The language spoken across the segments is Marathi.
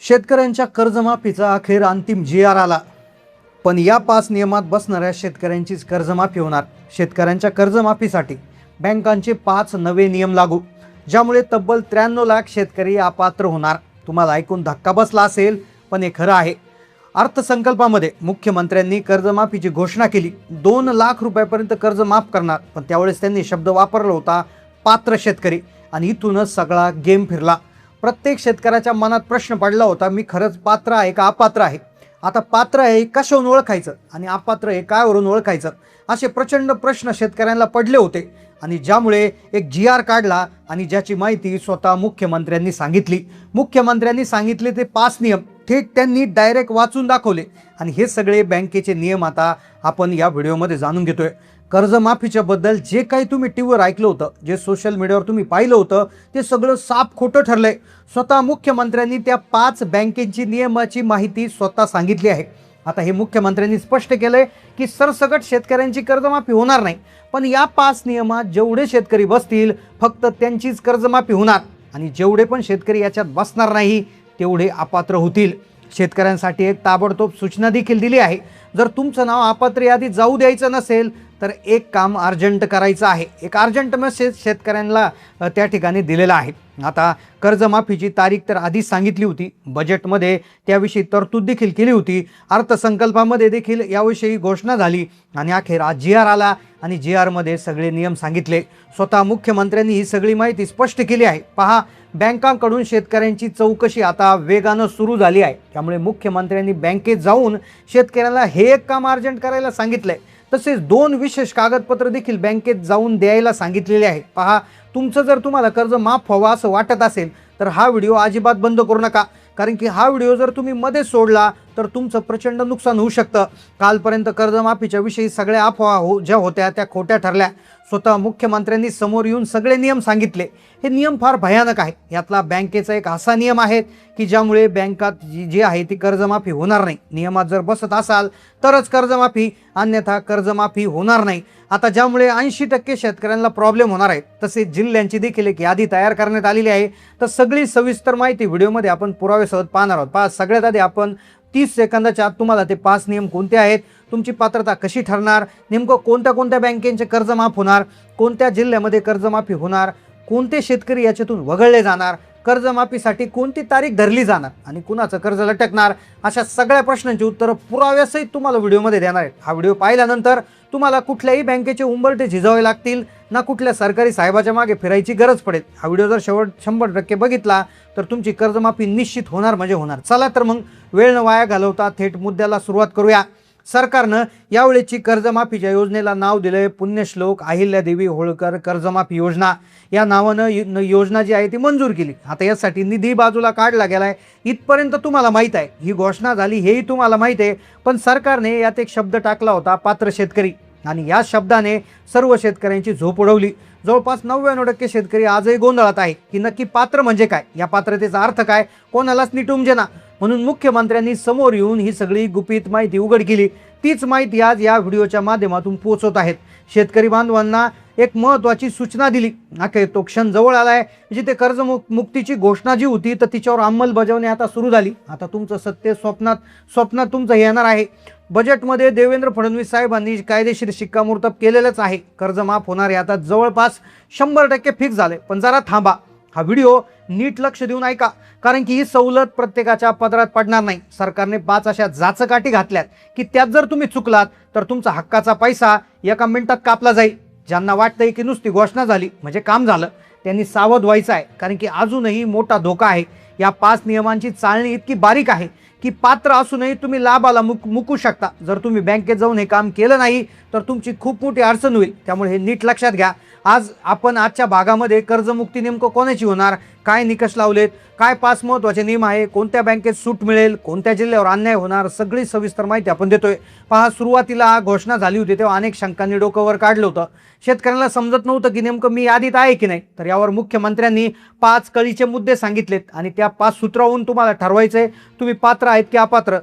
शेतकऱ्यांच्या कर्जमाफीचा अखेर अंतिम जी.आर. आला, पण या 5 नियमात बसणाऱ्या शेतकऱ्यांचीच कर्जमाफी होणार. शेतकऱ्यांच्या कर्जमाफीसाठी बँकांचे 5 नवे नियम लागू, ज्यामुळे तब्बल 93 लाख शेतकरी अपात्र होणार. तुम्हाला ऐकून धक्का बसला असेल, पण हे खरं आहे. अर्थसंकल्पामध्ये मुख्यमंत्र्यांनी कर्जमाफीची घोषणा केली. 2 लाख रुपयापर्यंत कर्ज माफ करणार, पण त्यावेळेस त्यांनी शब्द वापरला होता पात्र शेतकरी, आणि इथूनच सगळा गेम फिरला. प्रत्येक शेतकऱ्याच्या मनात प्रश्न पडला होता, मी खरंच पात्र आहे का अपात्र आहे? आता पात्र आहे कशावरून ओळखायचं आणि अपात्र आहे कायवरून ओळखायचं, असे प्रचंड प्रश्न शेतकऱ्यांना पडले होते. आणि ज्यामुळे एक जी.आर. काढला आणि ज्याची माहिती स्वतः मुख्यमंत्र्यांनी सांगितली. मुख्यमंत्र्यांनी सांगितले ते 5 नियम थेट त्यांनी डायरेक्ट वाचून दाखवले. आणि हे सगळे बँकेचे नियम आता आपण या व्हिडिओमध्ये जाणून घेतोय. कर्जमाफीच्या बद्दल जे काही तुम्ही टीव्हीवर ऐकलं होतं, जे सोशल मीडियावर तुम्ही पाहिलं होतं, ते सगळं साफ खोटं ठरलंय. स्वतः मुख्यमंत्र्यांनी त्या 5 बँकेची नियमाची माहिती स्वतः सांगितली आहे. आता हे मुख्यमंत्र्यांनी स्पष्ट केलंय की सरसकट शेतकऱ्यांची कर्जमाफी होणार नाही, पण या 5 नियमात जेवढे शेतकरी बसतील फक्त त्यांचीच कर्जमाफी होणार, आणि जेवढे पण शेतकरी याच्यात बसणार नाही तेवढे अपात्र होतील. शेतकऱ्यांसाठी एक ताबडतोब सूचना देखील दिली आहे. जर तुमचं नाव अपात्र यादीत जाऊ द्यायचं नसेल तर एक काम अर्जंट करायचं आहे. एक अर्जंट मेसेज शेतकऱ्यांना त्या ठिकाणी दिलेला आहे. आता कर्जमाफीची तारीख तर आधीच सांगितली होती, बजेटमध्ये त्याविषयी तरतूद देखील केली होती, अर्थसंकल्पामध्ये देखील याविषयी घोषणा झाली, आणि अखेर आज जी.आर. आला आणि जी.आर.मध्ये सगळे नियम सांगितले. स्वतः मुख्यमंत्र्यांनी ही सगळी माहिती स्पष्ट केली आहे. पहा, बँकांकडून शेतकऱ्यांची चौकशी आता वेगानं सुरू झाली आहे. त्यामुळे मुख्यमंत्र्यांनी बँकेत जाऊन शेतकऱ्याला हे एक काम अर्जंट करायला सांगितलंय. तसेच 2 विशेष कागदपत्र देखील बँकेत जाऊन द्यायला सांगितलेले आहे. पहा, तुमचं जर तुम्हाला कर्ज माफ व्हावं असं वाटत असेल तर हा व्हिडिओ अजिबात बंद करू नका, कारण की हा व्हिडिओ जर तुम्ही मध्ये सोडला तर तुमचं प्रचंड नुकसान होऊ शकतं. कालपर्यंत कर्जमाफीच्या विषयी सगळ्या अफवा ज्या होत्या त्या खोट्या ठरल्या. स्वतः मुख्यमंत्र्यांनी समोर येऊन सगळे नियम सांगितले. हे नियम फार भयानक आहे. यातला बँकेचा एक असा नियम आहे की ज्यामुळे बँकात जी आहे ती कर्जमाफी होणार नाही. नियमात जर बसत असाल तरच कर्जमाफी, अन्यथा कर्जमाफी होणार नाही. आता ज्यामुळे 80% शेतकऱ्यांना प्रॉब्लेम होणार आहे. तसेच जिल्ह्यांची देखील एक यादी तयार करण्यात आलेली आहे. तर सगळी सविस्तर माहिती व्हिडिओमध्ये आपण पुराव्यासह पाहणार आहोत. पहा, सगळ्यात आधी आपण 30 सेकंदाच्या आत तुम्हाला ते 5 नियम कोणते आहेत, तुमची पात्रता कशी ठरणार, नेमकं कोणत्या कोणत्या बँकेचे कर्ज माफ होणार, कोणत्या जिल्ह्यामध्ये कर्जमाफी होणार, कोणते शेतकरी याच्यातून वगळले जाणार, कर्जमाफीसाठी कोणती तारीख धरली जाणार आणि कुणाचं कर्ज लटकणार, अशा सगळ्या प्रश्नांची उत्तरं पुराव्यासहित तुम्हाला व्हिडिओमध्ये देणार आहेत. हा व्हिडिओ पाहिल्यानंतर तुम्हाला कुठल्याही बँकेचे उंबरठे झिजवावे लागतील ना, कुठल्या सरकारी साहेबाच्या मागे फिरायची गरज पडेल. हा व्हिडिओ जर शेवट 100% बघितला तर तुमची कर्जमाफी निश्चित होणार म्हणजे होणार. चला तर मग वेळ न वाया घालवता थेट मुद्द्याला सुरुवात करूया. सरकारनं यावेळेची कर्जमाफीच्या योजनेला नाव दिलंय पुण्यश्लोक अहिल्यादेवी होळकर कर्जमाफी योजना. या नावानं योजना जी आहे ती मंजूर केली. आता यासाठी निधी बाजूला काढला गेलाय इथपर्यंत तुम्हाला माहीत आहे. ही घोषणा झाली हेही तुम्हाला माहीत आहे, पण सरकारने यात एक शब्द टाकला होता पात्र शेतकरी, आणि या शब्दाने सर्व शेतकऱ्यांची झोप उडवली. जवळपास 99% शेतकरी आजही गोंधळात आहे की नक्की पात्र म्हणजे काय, या पात्रतेचा अर्थ काय, कोणालाच नीट उमजेना. म्हणून मुख्यमंत्र्यांनी समोर येऊन ही सगळी गुपित माहिती उघड केली. तीच माहिती आज या व्हिडिओच्या माध्यमातून पोहोचवत आहेत. शेतकरी बांधवांना एक महत्त्वाची सूचना दिली. अखेर तो क्षण जवळ आलाय जिथे कर्जमुक्तीची घोषणा जी होती तर तिच्यावर अंमलबजावणी आता सुरू झाली. आता तुमचं सत्य स्वप्नात तुमचं येणार आहे. बजेटमध्ये देवेंद्र फडणवीस साहेबांनी कायदेशीर शिक्कामोर्तब केलेलंच आहे. कर्ज माफ होणार आहे आता जवळपास 100% फिक्स झाले. पण जरा थांबा, हा व्हिडिओ नीट लक्ष देऊन ऐका, कारण की ही सवलत प्रत्येकाच्या पदरात पडणार नाही. सरकारने 5 अशा जाचकाठी घातल्यात की त्यात जर तुम्ही चुकलात तर तुमचा हक्काचा पैसा एका मिनिटात कापला जाईल. ज्यांना वाटतंय की नुसती घोषणा झाली म्हणजे काम झालं, त्यांनी सावध व्हायचं आहे, कारण की अजूनही मोठा धोका आहे. या 5 नियमांची चाळणी इतकी बारीक आहे की पात्र असूनही तुम्ही लाभाला मुकू शकता. जर तुम्ही बँकेत जाऊन हे काम केलं नाही तर तुमची खूप मोठी अडचण होईल. त्यामुळे हे नीट लक्षात घ्या. आज आपण आजच्या भागामध्ये कर्जमुक्ती नेमकं कोणाची होणार, काय निकष लावलेत, काय 5 महत्त्वाचे नियम आहे, कोणत्या बँकेत सूट मिळेल, कोणत्या जिल्ह्यावर अन्याय होणार, सगळी सविस्तर माहिती आपण देतोय. पहा, सुरुवातीला घोषणा झाली होती तेव्हा अनेक शंकांनी डोकं वर काढलं होतं. शेतकऱ्यांना समजत नव्हतं की नेमकं मी यादीत आहे की नाही. तर यावर मुख्यमंत्र्यांनी 5 कळीचे मुद्दे सांगितलेत आणि त्या 5 सूत्रावरून तुम्हाला ठरवायचंय तुम्ही पात्र आहेत की अपात्र.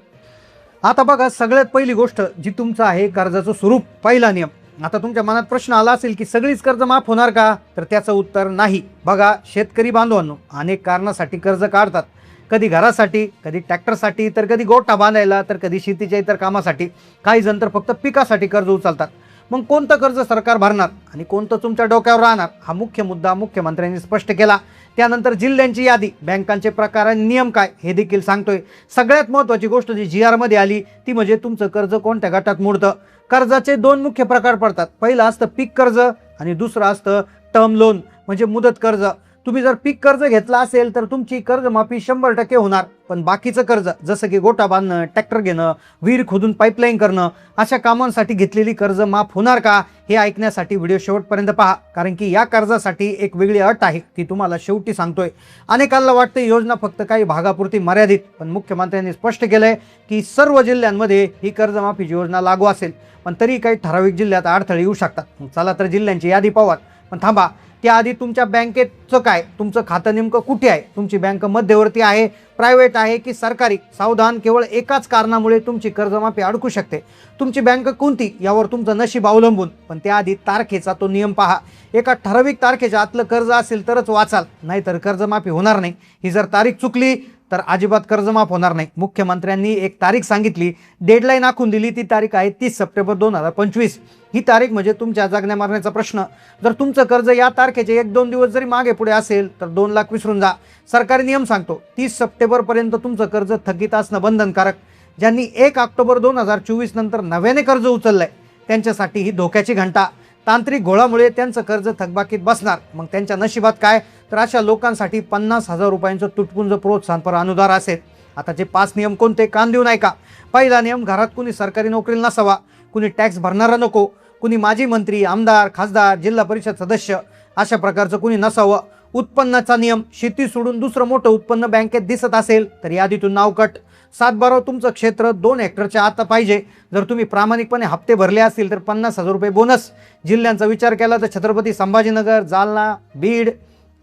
आता बघा, सगळ्यात पहिली गोष्ट जी तुमचं आहे कर्जाचं स्वरूप. पहिला नियम. आता तुमच्या मनात प्रश्न आला असेल की सगळीच कर्ज माफ होणार का, तर त्याचं उत्तर नाही. बघा शेतकरी बांधवांनो, अनेक कारणासाठी कर्ज काढतात. कधी घरासाठी, कधी ट्रॅक्टरसाठी, तर कधी गोठा बांधायला, तर कधी शेतीच्या इतर कामासाठी, काही जण तर फक्त पिकासाठी कर्ज उचलतात. मग कोणतं कर्ज सरकार भरणार आणि कोणतं तुमच्या डोक्यावर राहणार, हा मुख्य मुद्दा मुख्यमंत्र्यांनी स्पष्ट केला. त्यानंतर जिल्ह्यांची यादी, बँकांचे प्रकार आणि नियम काय हे देखील सांगतोय. सगळ्यात महत्त्वाची गोष्ट जी GR मध्ये आली ती म्हणजे तुमचं कर्ज कोणत्या गटात मोडतं. कर्जाचे 2 मुख्य प्रकार पडतात. पहिलं असतं पीक कर्ज आणि दुसरं असतं टर्म लोन म्हणजे मुदत कर्ज. तुम्ही जर पीक कर्ज घेतला असेल तर तुमची कर्जमाफी 100% होणार. पण बाकीचं कर्ज जसं की गोठा बांधणं, ट्रॅक्टर घेणं, विहीर खोदून पाईपलाईन करणं, अशा कामांसाठी घेतलेली कर्ज माफ होणार का हे ऐकण्यासाठी व्हिडिओ शेवटपर्यंत पहा. कारण की या कर्जासाठी एक वेगळी अट आहे, ती तुम्हाला शेवटी सांगतोय. अनेकांना वाटतं योजना फक्त काही भागापुरती मर्यादित, पण मुख्यमंत्र्यांनी स्पष्ट केलंय की सर्व जिल्ह्यांमध्ये ही कर्जमाफीची योजना लागू असेल. पण तरी काही ठराविक जिल्ह्यात अडथळे येऊ शकतात. चला तर जिल्ह्यांची यादी पाहूयात. पण थांबा, त्याआधी तुमच्या बँकेचं काय, तुमचं खातं नेमकं कुठे आहे, तुमची बँक मध्यवर्ती आहे, प्रायव्हेट आहे की सरकारी. सावधान, केवळ एकाच कारणामुळे तुमची कर्जमाफी अडकू शकते. तुमची बँक कोणती यावर तुमचं नशीब अवलंबून. पण त्याआधी तारखेचा तो नियम पहा. एका ठराविक तारखेच्या आतलं कर्ज असेल तरच वाचाल, नाहीतर कर्जमाफी होणार नाही. ही जर तारीख चुकली तर अजिबात कर्जमाफ होणार नाही. मुख्यमंत्र्यांनी एक तारीख सांगितली, डेडलाईन आखून दिली. ती तारीख आहे 30 सप्टेंबर 2025. ही तारीख म्हणजे तुमच्या जगण्या मारण्याचा प्रश्न. जर तुमचं कर्ज या तारखेचे 1-2 दिवस जरी मागे पुढे असेल तर 2 लाख विसरून जा. सरकारी नियम सांगतो 30 सप्टेंबरपर्यंत तुमचं कर्ज थकीत असणं बंधनकारक. ज्यांनी 1 ऑक्टोबर 2024 नंतर नव्याने कर्ज उचललंय त्यांच्यासाठी ही धोक्याची घंटा. तांत्रिक घोळामुळे त्यांचं कर्ज थकबाकीत बसणार. मग त्यांच्या नशिबात काय, तर अशा लोकांसाठी 50,000 रुपयांचं तुटपुंज प्रोत्साहनपर अनुदान असेल. आताचे 5 नियम कोणते, कान देऊ नका. पहिला नियम, घरात कुणी सरकारी नोकरीला नसावा, कुणी टॅक्स भरणारा नको, कुणी माजी मंत्री, आमदार, खासदार, जिल्हा परिषद सदस्य अशा प्रकारचं कुणी नसावं. उत्पन्नाचा नियम, शेती सोडून दुसरं मोठं उत्पन्न बँकेत दिसत असेल तर यादीतून नाव कट. 7-12 तुमचं क्षेत्र 2 हेक्टरच्या आत पाहिजे. जर तुम्ही प्रामाणिकपणे हप्ते भरले असतील तर 50,000 रुपये बोनस. जिल्ह्यांचा विचार केला तर छत्रपती संभाजीनगर, जालना, बीड,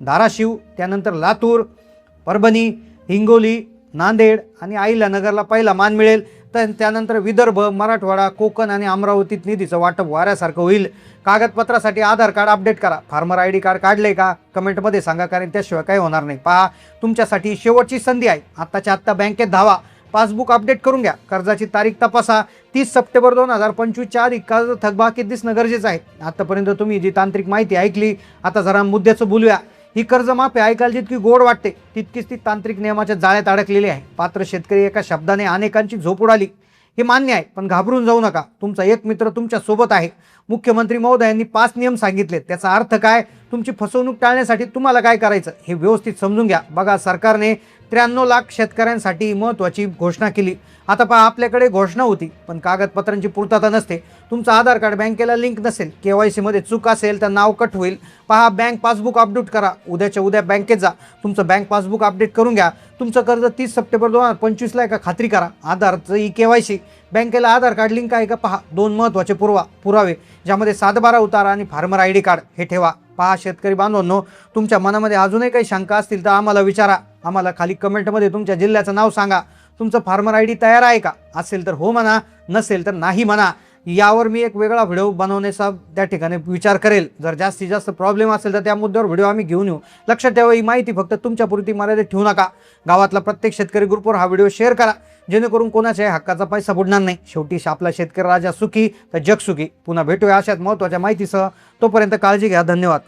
धाराशिव, त्यानंतर लातूर, परभणी, हिंगोली, नांदेड आणि अहिल्यानगरला पहिला मान मिळेल. तर त्यानंतर विदर्भ, मराठवाडा, कोकण आणि अमरावतीत निधीचं वाटप वाऱ्यासारखं होईल. कागदपत्रासाठी आधार कार्ड अपडेट करा. फार्मर ID कार्ड काढले का कमेंटमध्ये सांगा, कारण त्याशिवाय काही होणार नाही. पहा, तुमच्यासाठी शेवटची संधी आहे. आत्ताच्या आत्ता बँकेत धावा, पासबुक अपडेट करून घ्या, कर्जाची तारीख तपासा. 30 सप्टेंबर 2025च्या आधी कर्ज थकबाकीत दिसणं गरजेचं आहे. आतापर्यंत तुम्ही जी तांत्रिक माहिती ऐकली, आता जरा मुद्द्याचं बोलूया. ही कर्जमाफी ऐकायला जितकी गोड वाटते तितकीच ती तांत्रिक नियमाच्या जाळ्यात अडकलेली आहे. पात्र शेतकरी एका शब्दाने अनेकांची झोप उडाली, हे मान्य आहे. पण घाबरून जाऊ नका, तुमचा एक मित्र तुमच्या सोबत आहे. मुख्यमंत्री महोदयांनी 5 नियम सांगितले. त्याचा अर्थ काय, तुमची फसवणूक टाळण्यासाठी तुम्हाला काय करायचं हे व्यवस्थित समजून घ्या. बघा, सरकारने 93 लाख शेतकऱ्यांसाठी महत्त्वाची घोषणा केली. आता पहा, आपल्याकडे घोषणा होती पण कागदपत्रांची पूर्तता नसते. तुमचं आधार कार्ड बँकेला लिंक नसेल, KYC मध्ये चूक असेल तर नाव कट होईल. पहा, बँक पासबुक अपडेट करा. उद्याच्या उद्या बँकेत जा, तुमचं बँक पासबुक अपडेट करून घ्या. तुमचं कर्ज 30 सप्टेंबर 2025ला आहे का खात्री करा. आधारचं KYC, बँकेला आधार कार्ड लिंक आहे का पहा. 2 महत्त्वाचे पुरावे ज्यामध्ये 7-12 उतारा आणि फार्मर ID कार्ड हे ठेवा. पहा शेतकरी बांधवांनो, तुमच्या मनामध्ये अजूनही काही शंका असतील तर आम्हाला विचारा. आम्हाला खाली कमेंटमध्ये तुमच्या जिल्ह्याचं नाव सांगा. तुमचं फार्मर ID तयार आहे का, असेल तर हो म्हणा, नसेल तर नाही म्हणा. यावर मी एक वेगळा व्हिडिओ बनवण्याचा त्या ठिकाणी विचार करेल. जर जास्तीत जास्त प्रॉब्लेम असेल तर त्या मुद्द्यावर व्हिडिओ आम्ही घेऊन येऊ. लक्षात ठेवा, ही माहिती फक्त तुमच्यापुरती मर्यादित ठेवू नका. गावातला प्रत्येक शेतकरी ग्रुपवर हा व्हिडिओ शेअर करा, जेणेकरून कोणाच्याही हक्काचा पैसा बुडणार नाही. शेवटी आपला शेतकरी राजा सुखी तर जग सुखी. पुन्हा भेटूया अशाच महत्त्वाच्या माहितीसह. तोपर्यंत काळजी घ्या. धन्यवाद.